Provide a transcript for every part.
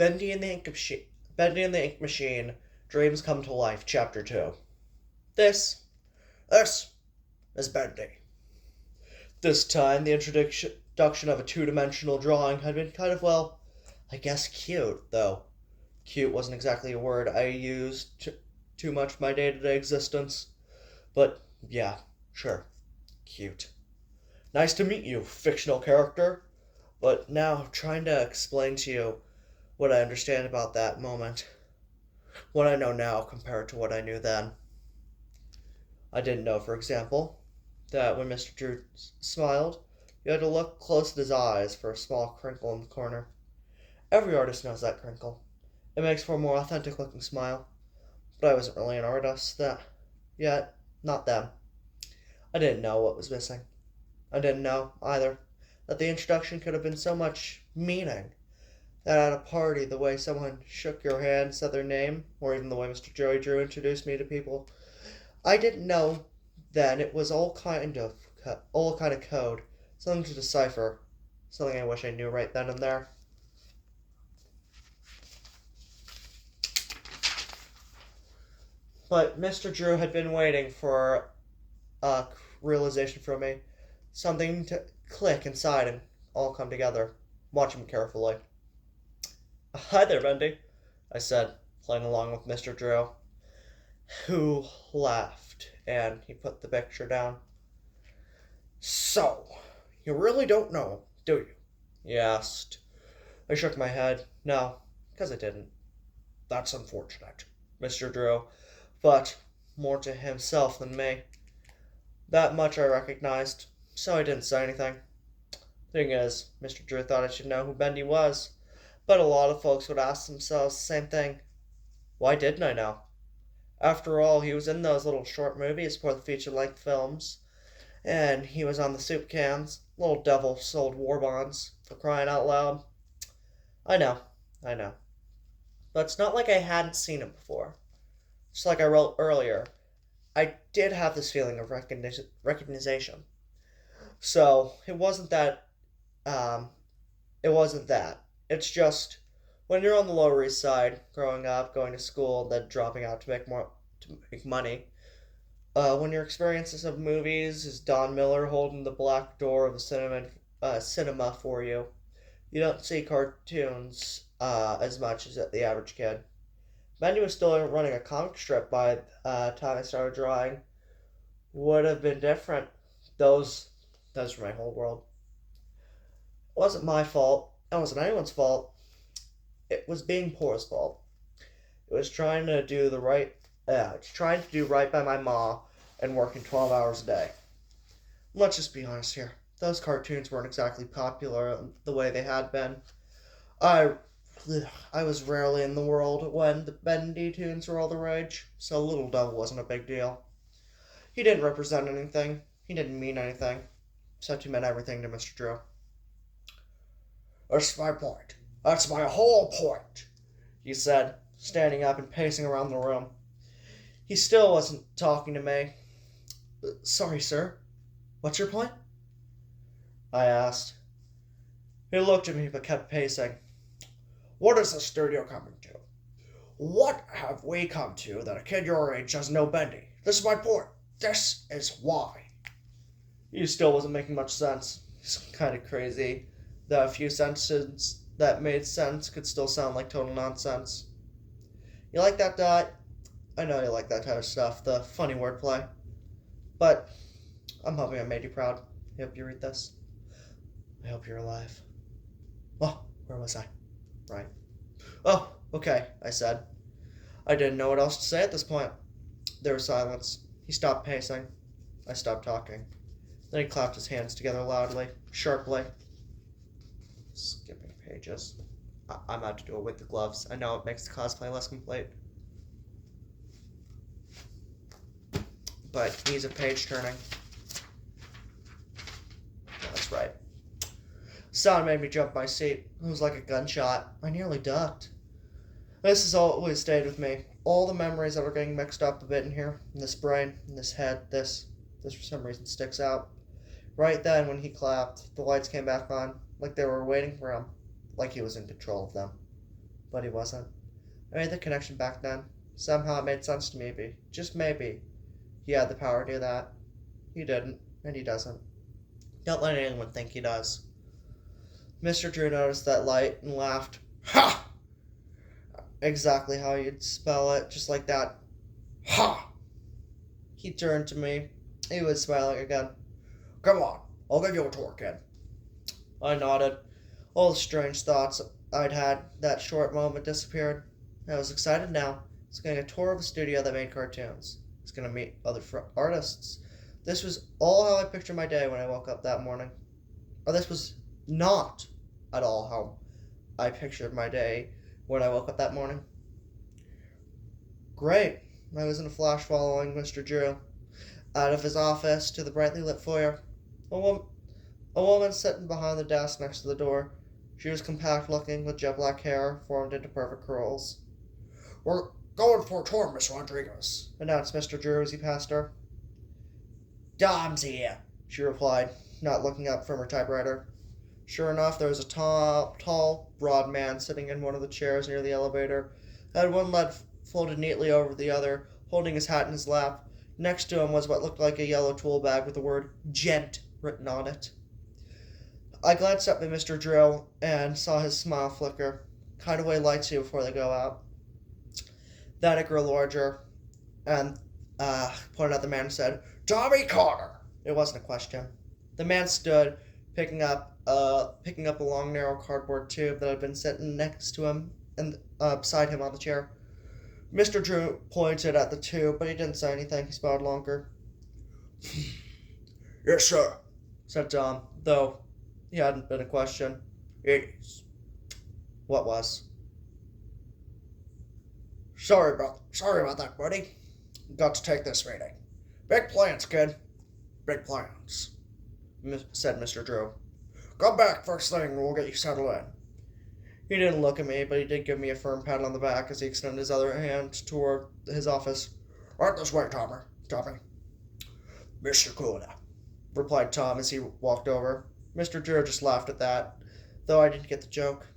Bendy and the Ink Machine, Dreams Come to Life, Chapter 2. This is Bendy. This time, the introduction of a two-dimensional drawing had been kind of, well, I guess cute, though. Cute wasn't exactly a word I used too much in my day-to-day existence. But, yeah, sure, cute. Nice to meet you, fictional character. But now, trying to explain to you what I understand about that moment. What I know now compared to what I knew then. I didn't know, for example, that when Mr. Drew smiled, you had to look close at his eyes for a small crinkle in the corner. Every artist knows that crinkle. It makes for a more authentic looking smile. But I wasn't really an artist yet. Not then. I didn't know what was missing. I didn't know, either, that the introduction could have been so much meaning. That at a party, the way someone shook your hand, said their name, or even the way Mr. Joey Drew introduced me to people, I didn't know then it was all kind of code, something to decipher, something I wish I knew right then and there. But Mr. Drew had been waiting for a realization from me, something to click inside and all come together. Watch him carefully. Hi there, Bendy, I said, playing along with Mr. Drew, who laughed, and he put the picture down. So, you really don't know, do you? He asked. I shook my head. No, because I didn't. That's unfortunate, Mr. Drew, but more to himself than me. That much I recognized, so I didn't say anything. Thing is, Mr. Drew thought I should know who Bendy was, but a lot of folks would ask themselves the same thing. Why didn't I know? After all, he was in those little short movies before the feature-length films, and he was on the soup cans. Little devil sold war bonds, for crying out loud. I know. But it's not like I hadn't seen him before. Just like I wrote earlier, I did have this feeling of recognition. So, it wasn't that. It's just, when you're on the Lower East Side, growing up, going to school, then dropping out to make money, when your experiences of movies is Don Miller holding the black door of the cinema for you, you don't see cartoons as much as the average kid. Bendy was still running a comic strip by the time I started drawing. Would have been different. Those were my whole world. It wasn't my fault. It wasn't anyone's fault. It was being poor's fault. It was trying to do right by my ma and working 12 hours a day. Let's just be honest here. Those cartoons weren't exactly popular the way they had been. I was rarely in the world when the Bendy tunes were all the rage, so Little Devil wasn't a big deal. He didn't represent anything. He didn't mean anything, except he meant everything to Mr. Drew. That's my point. That's my whole point, he said, standing up and pacing around the room. He still wasn't talking to me. Sorry, sir. What's your point? I asked. He looked at me but kept pacing. What is the studio coming to? What have we come to that a kid your age doesn't know Bendy? This is my point. This is why. He still wasn't making much sense. It's kind of crazy that a few sentences that made sense could still sound like total nonsense. You like that, Dot? I know you like that kind of stuff, the funny wordplay. But I'm hoping I made you proud. I hope you read this. I hope you're alive. Well, where was I? Right. Oh, okay, I said. I didn't know what else to say at this point. There was silence. He stopped pacing. I stopped talking. Then he clapped his hands together loudly, sharply. Skipping pages. I'm about to do it with the gloves. I know it makes the cosplay less complete. But he's a page turning. That's right. Sound made me jump my seat. It was like a gunshot. I nearly ducked. This has always stayed with me. All the memories that are getting mixed up a bit in here. In this brain, in this head, this for some reason sticks out. Right then, when he clapped, the lights came back on, like they were waiting for him, like he was in control of them. But he wasn't. I made the connection back then. Somehow it made sense to me, just maybe. He had the power to do that. He didn't, and he doesn't. Don't let anyone think he does. Mr. Drew noticed that light and laughed. Ha! Exactly how you'd spell it, just like that. Ha! He turned to me. He was smiling again. Come on, I'll give you a tour, kid. I nodded. All the strange thoughts I'd had that short moment disappeared. I was excited now. I was getting a tour of a studio that made cartoons. I was going to meet other artists. This was all how I pictured my day when I woke up that morning. Or this was not at all how I pictured my day when I woke up that morning. Great. I was in a flash following Mr. Drew out of his office to the brightly lit foyer. A woman sitting behind the desk next to the door. She was compact-looking with jet black hair formed into perfect curls. We're going for a tour, Miss Rodriguez, announced Mr. Drew as he passed her. Dom's here, she replied, not looking up from her typewriter. Sure enough, there was a tall, broad man sitting in one of the chairs near the elevator. Had one leg folded neatly over the other, holding his hat in his lap. Next to him was what looked like a yellow tool bag with the word "gent" written on it. I glanced up at Mr. Drew and saw his smile flicker. Kind of way lights do before they go out. Then it grew larger, and pointed at the man and said, Tommy Carter! It wasn't a question. The man stood, picking up a long, narrow cardboard tube that had been sitting next to him and beside him on the chair. Mr. Drew pointed at the tube, but he didn't say anything. He smiled longer. Yes, sir, said Tom, though he hadn't been a question. It is. What was? Sorry about that, buddy. Got to take this meeting. Big plans, kid. Big plans, said Mr. Drew. Come back first thing and we'll get you settled in. He didn't look at me, but he did give me a firm pat on the back as he extended his other hand toward his office. Right this way, Tommy. Mr. Kuna, replied Tom as he walked over. Mr. Drew just laughed at that, though I didn't get the joke.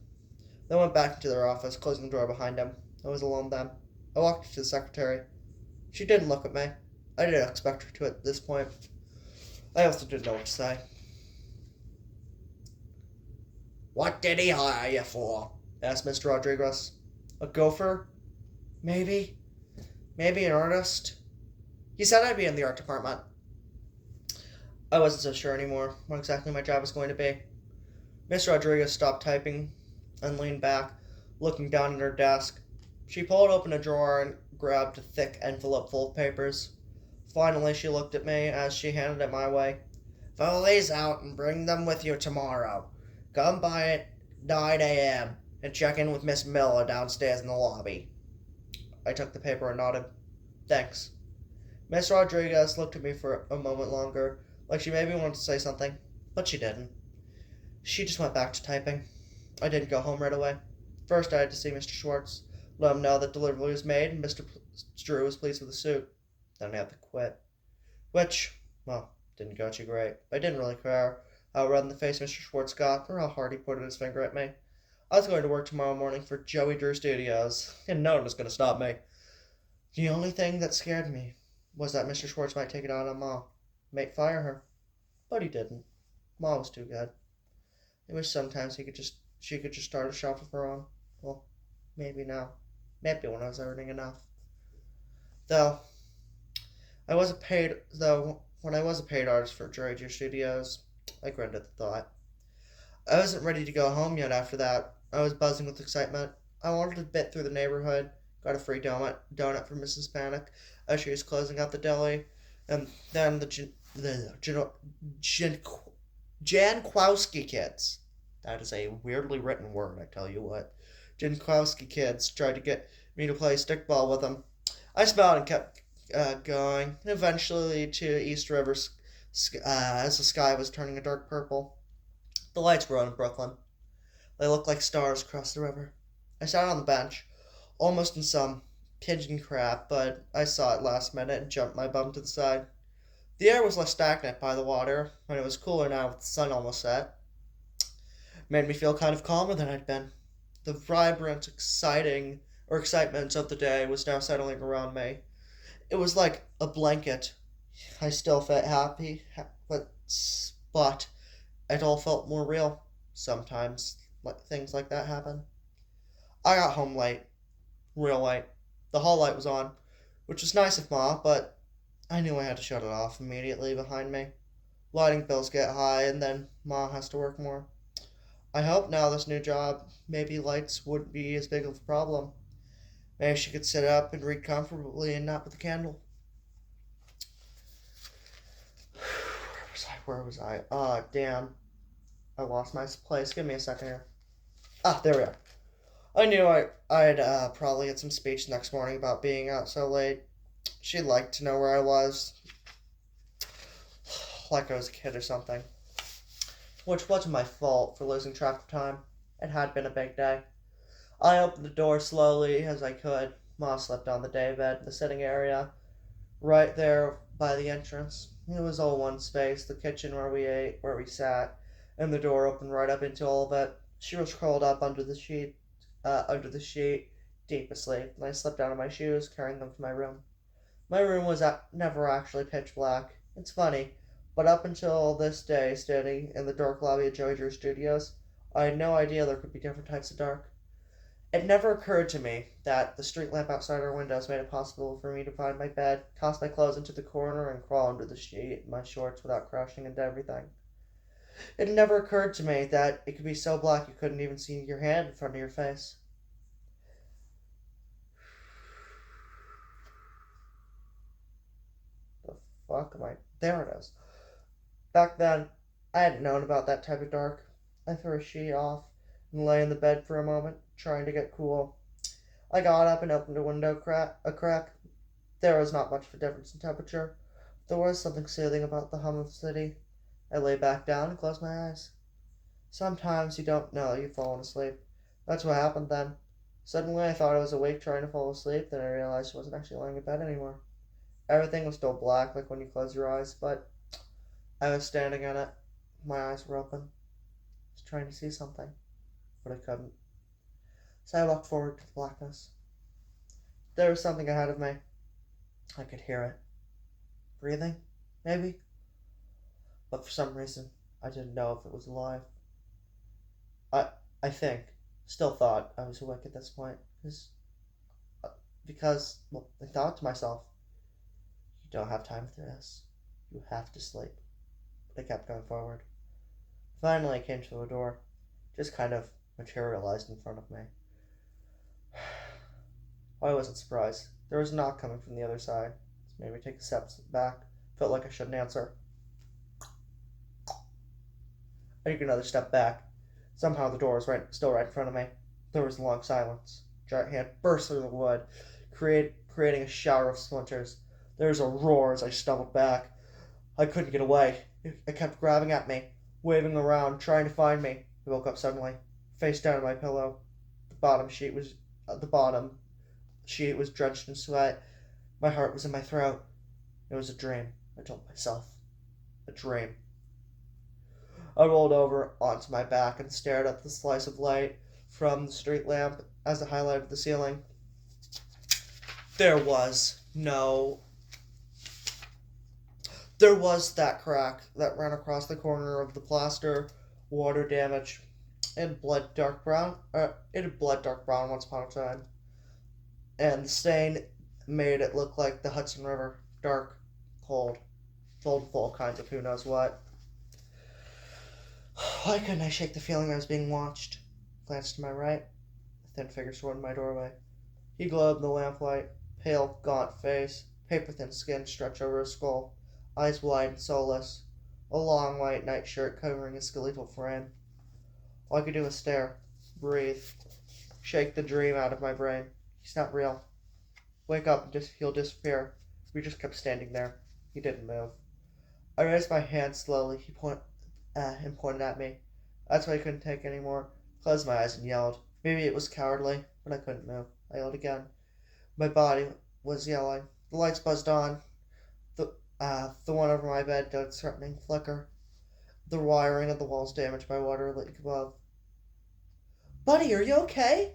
They went back into their office, closing the door behind him. I was alone then. I walked to the secretary. She didn't look at me. I didn't expect her to at this point. I also didn't know what to say. What did he hire you for? Asked Mr. Rodriguez. A gopher? Maybe. Maybe an artist. He said I'd be in the art department. I wasn't so sure anymore what exactly my job was going to be. Mr. Rodriguez stopped typing and leaned back, looking down at her desk. She pulled open a drawer and grabbed a thick envelope full of papers. Finally, she looked at me as she handed it my way. Fill these out and bring them with you tomorrow. Come by at 9 a.m. and check in with Miss Miller downstairs in the lobby. I took the paper and nodded. Thanks. Miss Rodriguez looked at me for a moment longer, like she maybe wanted to say something, but she didn't. She just went back to typing. I didn't go home right away. First, I had to see Mr. Schwartz, let him know that delivery was made and Mr. Drew was pleased with the suit. Then I had to quit. Which, well, didn't go too great. I didn't really care how red in the face Mr. Schwartz got or how hard he pointed his finger at me. I was going to work tomorrow morning for Joey Drew Studios, and no one was going to stop me. The only thing that scared me was that Mr. Schwartz might take it out on Ma, might fire her. But he didn't. Ma was too good. I wish sometimes she could just start a shop of her own. Well, maybe now. Maybe when I was earning enough. When I was a paid artist for Joey Drew Studios, I grinned at the thought. I wasn't ready to go home yet after that. I was buzzing with excitement. I wanted to bit through the neighborhood, got a free donut from Mrs. Panic as she was closing out the deli, and then the Jankowski kids. That is a weirdly written word, I tell you what. Jankowski kids tried to get me to play stickball with them. I smiled and kept going, and eventually to East River as the sky was turning a dark purple. The lights were on in Brooklyn. They looked like stars across the river. I sat on the bench, almost in some pigeon crap, but I saw it last minute and jumped my bum to the side. The air was less stagnant by the water, and it was cooler now with the sun almost set. Made me feel kind of calmer than I'd been. The vibrant, excitement of the day was now settling around me. It was like a blanket. I still felt happy, but it all felt more real. Sometimes things like that happen. I got home late, real late. The hall light was on, which was nice of Ma, but I knew I had to shut it off immediately behind me. Lighting bills get high, and then Ma has to work more. I hope now this new job, maybe lights wouldn't be as big of a problem. Maybe she could sit up and read comfortably and not with a candle. Where was I? Ah, damn. I lost my place. Give me a second here. Ah, there we are. I knew I'd probably get some speech next morning about being out so late. She'd like to know where I was, like I was a kid or something. Which wasn't my fault for losing track of time. It had been a big day. I opened the door slowly as I could. Ma slept on the day bed in the sitting area, right there by the entrance. It was all one space, the kitchen where we ate, where we sat, and the door opened right up into all of it. She was curled up under the sheet, deep asleep, and I slipped out of my shoes, carrying them to my room. My room was never actually pitch black. It's funny, but up until this day, standing in the dark lobby of Joey Drew Studios, I had no idea there could be different types of dark. It never occurred to me that the street lamp outside our windows made it possible for me to find my bed, toss my clothes into the corner, and crawl under the sheet in my shorts without crashing into everything. It never occurred to me that it could be so black you couldn't even see your hand in front of your face. The fuck am I? There it is. Back then, I hadn't known about that type of dark. I threw a sheet off and lay in the bed for a moment, trying to get cool. I got up and opened a crack. There was not much of a difference in temperature. There was something soothing about the hum of the city. I lay back down and closed my eyes. Sometimes you don't know you've fallen asleep. That's what happened then. Suddenly I thought I was awake trying to fall asleep, then I realized I wasn't actually lying in bed anymore. Everything was still black like when you close your eyes, but I was standing in it. My eyes were open. I was trying to see something, but I couldn't. So I walked forward to the blackness. There was something ahead of me. I could hear it. Breathing, maybe? But for some reason, I didn't know if it was alive. I, still thought I was awake at this point. Because, I thought to myself, you don't have time for this. You have to sleep. But I kept going forward. Finally, I came to a door. Just kind of materialized in front of me. I wasn't surprised. There was a knock coming from the other side. This made me take a step back. Felt like I shouldn't answer. I took another step back. Somehow the door was still right in front of me. There was a long silence. A giant hand burst through the wood, creating a shower of splinters. There was a roar as I stumbled back. I couldn't get away. It kept grabbing at me, waving around, trying to find me. I woke up suddenly, face down on my pillow. The bottom sheet was drenched in sweat. My heart was in my throat. It was a dream, I told myself. A dream. I rolled over onto my back and stared at the slice of light from the street lamp as it highlighted the ceiling. There was that crack that ran across the corner of the plaster, water damage, and blood dark brown. It had blood dark brown once upon a time, and the stain made it look like the Hudson River, dark, cold, filled with all kinds of who knows what. Why couldn't I shake the feeling I was being watched? Glanced to my right. A thin figure stood in my doorway. He glowed in the lamplight. Pale, gaunt face, paper-thin skin stretched over his skull, eyes wide and soulless, a long white nightshirt covering his skeletal frame. All I could do was stare, breathe, shake the dream out of my brain. He's not real. Wake up and he'll disappear. We just kept standing there. He didn't move. I raised my hand slowly. He pointed at me. That's why I couldn't take any more. Closed my eyes and yelled. Maybe it was cowardly, but I couldn't move. I yelled again. My body was yelling. The lights buzzed on. The one over my bed did a threatening flicker. The wiring of the walls damaged by water leak above. Buddy, are you okay?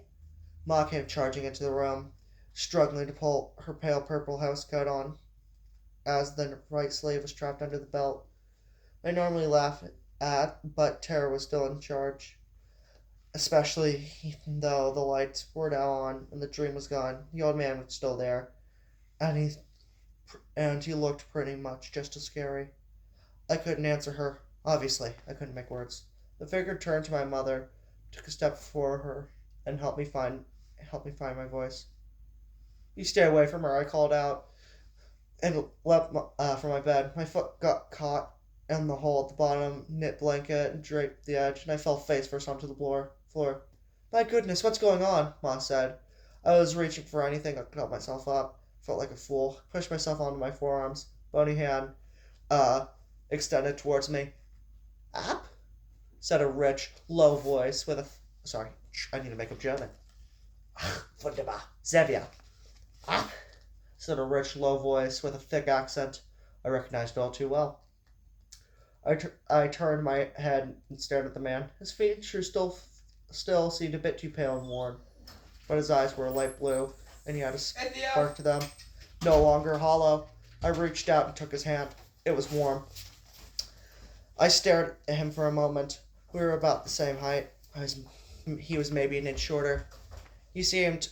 Ma came charging into the room, struggling to pull her pale purple housecoat on, as the right sleeve was trapped under the belt. I normally laugh at, but terror was still in charge. Especially even though the lights were now on and the dream was gone, the old man was still there, and he looked pretty much just as scary. I couldn't answer her. Obviously, I couldn't make words. The figure turned to my mother, took a step before her, and helped me find my voice. You stay away from her, I called out, and leapt from my bed. My foot got caught in the hole at the bottom, knit blanket, and draped the edge, and I fell face first onto the floor. My goodness, what's going on? Ma said. I was reaching for anything that could help myself up. Felt like a fool. Pushed myself onto my forearms. Bony hand, uh, extended towards me. App? Said a rich, low voice with a. Sorry, I need to make up German. Wunderbar. Xavier. App? Said a rich, low voice with a thick accent I recognized all too well. I turned my head and stared at the man. His features still seemed a bit too pale and worn, but his eyes were light blue, and he had a spark to them, no longer hollow. I reached out and took his hand. It was warm. I stared at him for a moment. We were about the same height. He was maybe an inch shorter. He seemed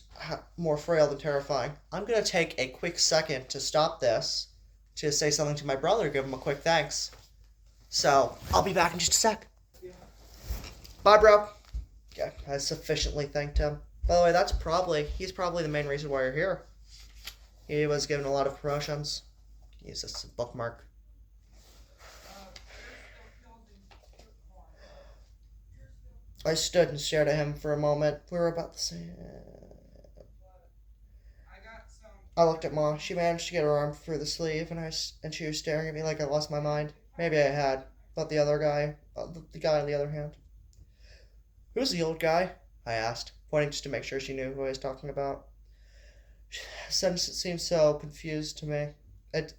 more frail than terrifying. I'm going to take a quick second to stop this, to say something to my brother, give him a quick thanks. So, I'll be back in just a sec. Bye, bro. Yeah, I sufficiently thanked him. By the way, he's probably the main reason why you're here. He was given a lot of promotions. Use this as a bookmark. I stood and stared at him for a moment. We were about the same. I looked at Ma. She managed to get her arm through the sleeve, and she was staring at me like I lost my mind. Maybe I had, but the guy on the other hand. Who's the old guy? I asked, pointing just to make sure she knew who I was talking about. Since it seemed so confused to me, it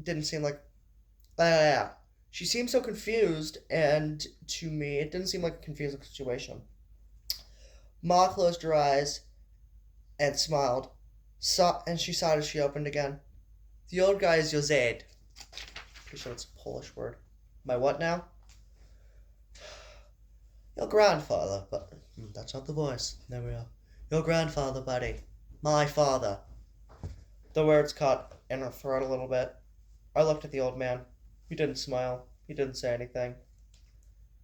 didn't seem like. She seemed so confused, and to me, it didn't seem like a confusing situation. Ma closed her eyes and smiled, and she sighed as she opened again. The old guy is Jozed. Pretty sure it's a Polish word. My what now? Your grandfather, but that's not the voice. There we are. Your grandfather, buddy. My father. The words caught in her throat a little bit. I looked at the old man. He didn't smile. He didn't say anything.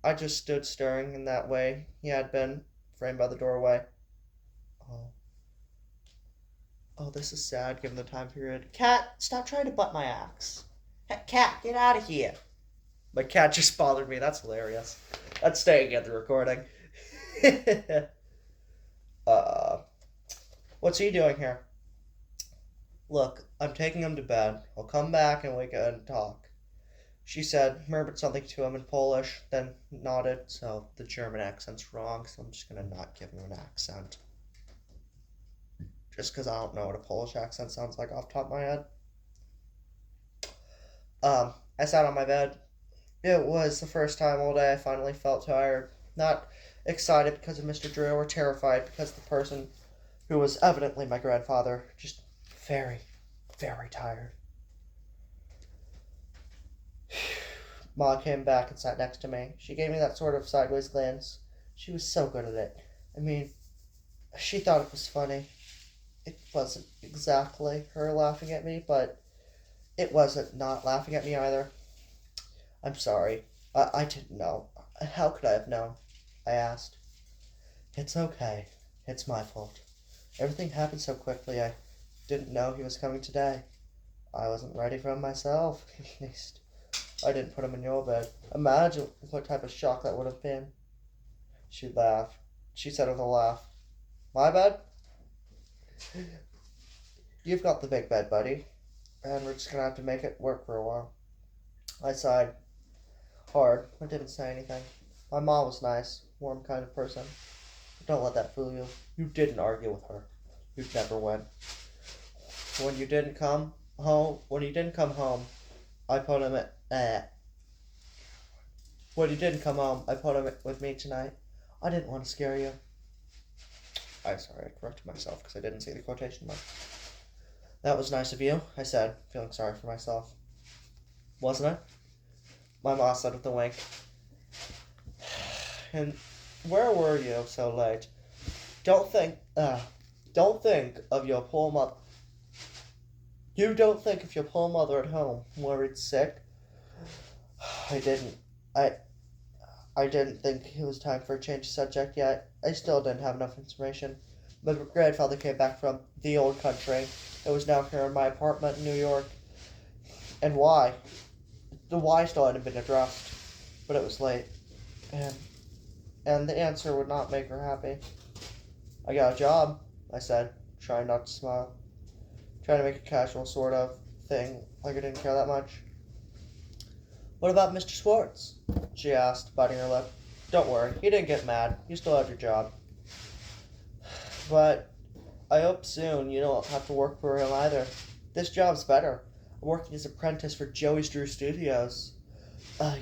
I just stood staring in that way he had been, framed by the doorway. Oh, this is sad given the time period. Cat, stop trying to butt my axe. Cat, get out of here. My cat just bothered me. That's hilarious. That's staying in the recording. What's he doing here? Look, I'm taking him to bed. I'll come back and we can talk. She said, murmured something to him in Polish, then nodded. So the German accent's wrong, so I'm just going to not give him an accent. Just because I don't know what a Polish accent sounds like off the top of my head. I sat on my bed. It was the first time all day I finally felt tired. Not excited because of Mr. Drew or terrified because the person who was evidently my grandfather. Just very, very tired. Ma came back and sat next to me. She gave me that sort of sideways glance. She was so good at it. I mean, she thought it was funny. It wasn't exactly her laughing at me, but it wasn't not laughing at me either. I'm sorry. I didn't know. How could I have known? I asked. It's okay. It's my fault. Everything happened so quickly, I didn't know he was coming today. I wasn't ready for him myself, at least. I didn't put him in your bed. Imagine what type of shock that would have been. She laughed. She said with a laugh, My bed? You've got the big bed, buddy, and we're just gonna have to make it work for a while. I sighed hard. I didn't say anything. My mom was nice, warm kind of person. But don't let that fool you. You didn't argue with her. You never went. When you didn't come home, I put him When you didn't come home, I put him with me tonight. I didn't want to scare you. I'm sorry, I corrected myself because I didn't see the quotation mark. That was nice of you, I said, feeling sorry for myself. Wasn't it? My boss said with a wink. And where were you so late? Don't think of your poor mother. You don't think of your poor mother at home, worried sick? I didn't. I didn't think it was time for a change of subject yet. I still didn't have enough information. My grandfather came back from the old country. It was now here in my apartment in New York. And why? The why still hadn't been addressed. But it was late. And the answer would not make her happy. I got a job, I said, trying not to smile. Trying to make a casual sort of thing, like I didn't care that much. What about Mr. Schwartz? She asked, biting her lip. Don't worry, he didn't get mad. You still have your job. But I hope soon you don't have to work for him either. This job's better. I'm working as apprentice for Joey's Drew Studios.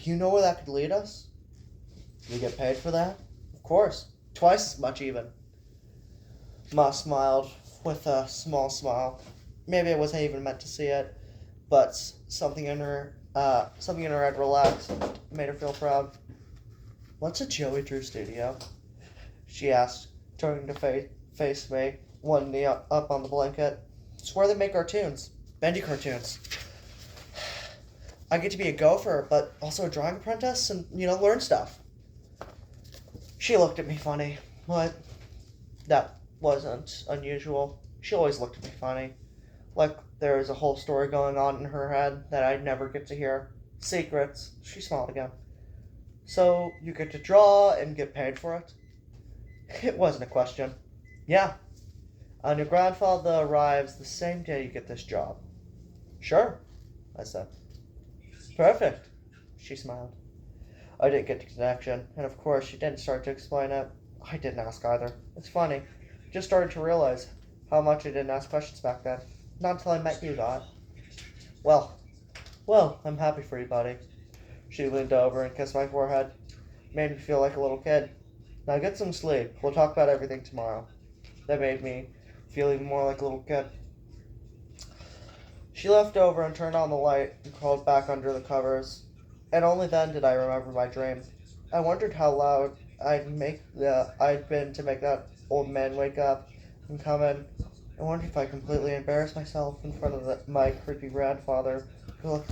You know where that could lead us? You get paid for that? Of course. Twice as much even. Ma smiled with a small smile. Maybe I wasn't even meant to see it, but something in her head relaxed, made her feel proud. What's a Joey Drew studio? She asked, turning to face me, one knee up on the blanket. It's where they make cartoons. Bendy cartoons. I get to be a gopher, but also a drawing apprentice and, learn stuff. She looked at me funny. What? That wasn't unusual. She always looked at me funny. Like there was a whole story going on in her head that I'd never get to hear. Secrets. She smiled again. So, you get to draw and get paid for it? It wasn't a question. Yeah. And your grandfather arrives the same day you get this job. Sure, I said. Perfect, she smiled. I didn't get the connection, and of course she didn't start to explain it. I didn't ask either. It's funny. Just started to realize how much I didn't ask questions back then. Not until I met you, God. Well, I'm happy for you, buddy. She leaned over and kissed my forehead. Made me feel like a little kid. Now get some sleep. We'll talk about everything tomorrow. That made me feel even more like a little kid. She left over and turned on the light and crawled back under the covers. And only then did I remember my dream. I wondered how loud I'd been to make that old man wake up and come in. I wondered if I completely embarrassed myself in front of my creepy grandfather, who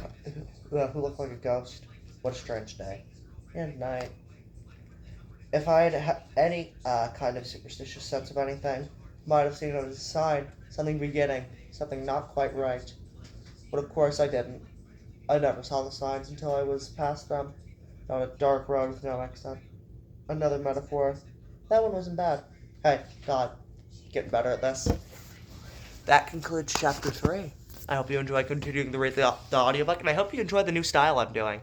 looked like a ghost. What a strange day. And night. If I had any kind of superstitious sense of anything, might have seen it as a sign, something beginning, something not quite right. But of course I didn't. I never saw the signs until I was past them, down a dark road with no exit. Another metaphor. That one wasn't bad. Hey, God, getting better at this. That concludes chapter 3. I hope you enjoy continuing to read the audiobook, and I hope you enjoy the new style I'm doing.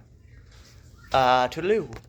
Toodaloo.